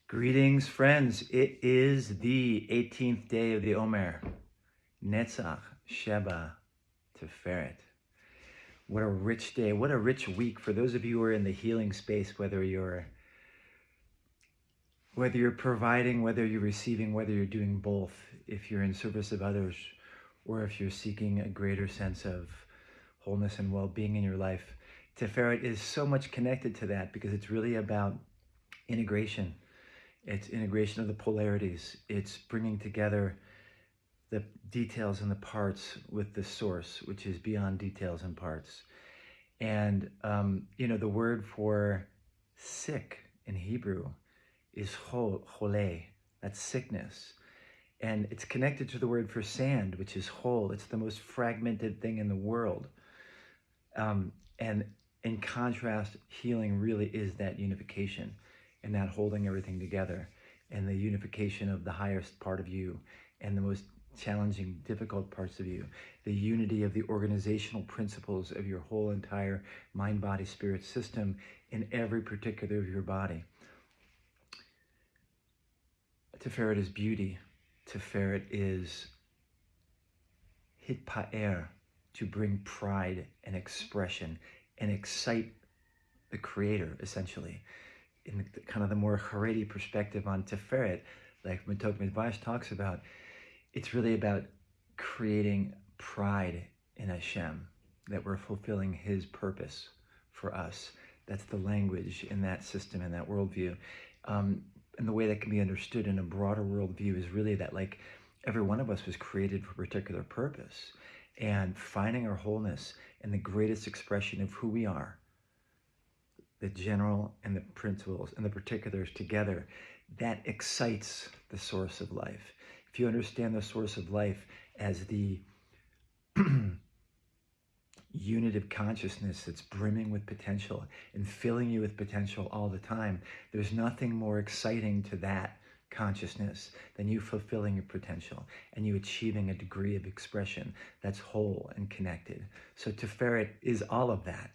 Greetings, friends. It is the 18th day of the HaOmer. Netzach, shebe, Tiferet. What a rich day. What a rich week for those of you who are in the healing space, whether you're providing, whether you're receiving, whether you're doing both, if you're in service of others, or if you're seeking a greater sense of wholeness and well-being in your life. Tiferet is so much connected to that because it's really about integration. It's integration of the polarities. It's bringing together the details and the parts with the source, which is beyond details and parts. And, the word for sick in Hebrew is chole. That's sickness. And it's connected to the word for sand, which is hole. It's the most fragmented thing in the world. And in contrast, healing really is that unification and that holding everything together and the unification of the highest part of you and the most challenging, difficult parts of you, the unity of the organizational principles of your whole entire mind, body, spirit system in every particular of your body. Tiferet is beauty. Tiferet is hitpa'er, to bring pride and expression and excite the creator, essentially. In the, kind of the more Haredi perspective on Tiferet, like Matok Midvash talks about, it's really about creating pride in Hashem, that we're fulfilling His purpose for us. That's the language in that system, in that worldview. And the way that can be understood in a broader worldview is really that, like, every one of us was created for a particular purpose, and finding our wholeness and the greatest expression of who we are, the general and the principles and the particulars together, that excites the source of life. If you understand the source of life as the unit of consciousness that's brimming with potential and filling you with potential all the time, there's nothing more exciting to that consciousness than you fulfilling your potential and you achieving a degree of expression that's whole and connected. So Tiferet is all of that.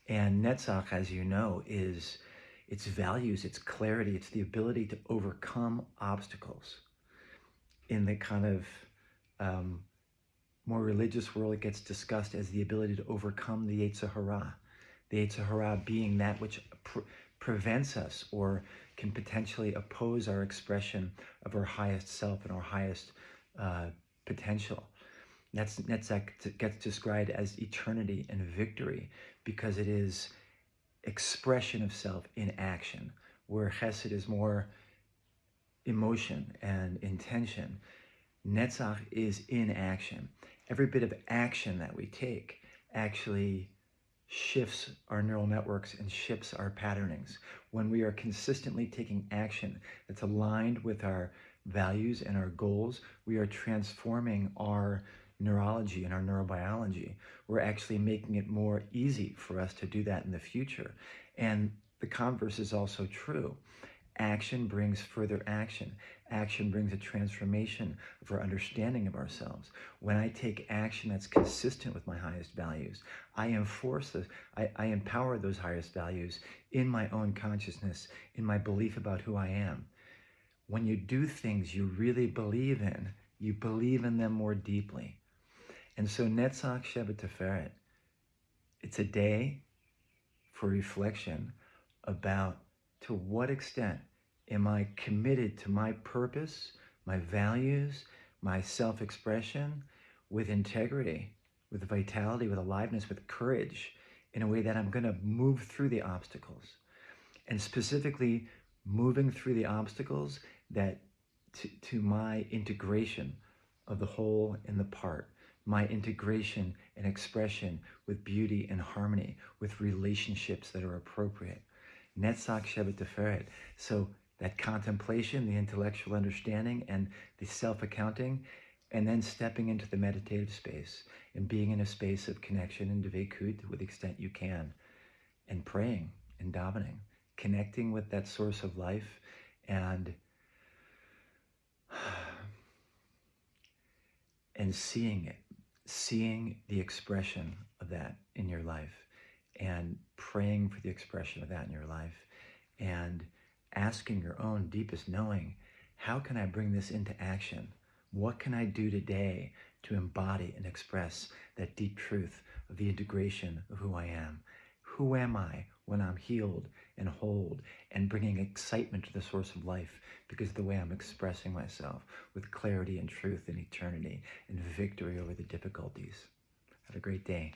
And Netzach, as you know, is its values, its clarity, it's the ability to overcome obstacles. In the kind of more religious world, it gets discussed as the ability to overcome the Yetzer Hara. The Yetzer Hara being that which prevents us or can potentially oppose our expression of our highest self and our highest potential. Netzach gets described as eternity and victory because it is expression of self in action, where Chesed is more emotion and intention. Netzach is in action. Every bit of action that we take actually shifts our neural networks and shifts our patternings. When we are consistently taking action that's aligned with our values and our goals, we are transforming our neurology and our neurobiology. We're actually making it more easy for us to do that in the future. And the converse is also true. Action brings further action. Action brings a transformation of our understanding of ourselves. When I take action that's consistent with my highest values, I empower those highest values in my own consciousness, in my belief about who I am. When you do things you really believe in, you believe in them more deeply. And so Netzach, shebe, Tiferet, it's a day for reflection about to what extent am I committed to my purpose, my values, my self-expression with integrity, with vitality, with aliveness, with courage, in a way that I'm going to move through the obstacles. And specifically moving through the obstacles that to my integration of the whole and the part, my integration and expression with beauty and harmony, with relationships that are appropriate. Netzach, shebe, Tiferet. So that contemplation, the intellectual understanding, and the self-accounting, and then stepping into the meditative space and being in a space of connection and dveikut to the extent you can, and praying and davening, connecting with that source of life, and seeing it, seeing the expression of that in your life, and praying for the expression of that in your life, and asking your own deepest knowing, how can I bring this into action? What can I do today to embody and express that deep truth of the integration of who I am? Who am I when I'm healed and whole and bringing excitement to the source of life because of the way I'm expressing myself with clarity and truth and eternity and victory over the difficulties? Have a great day.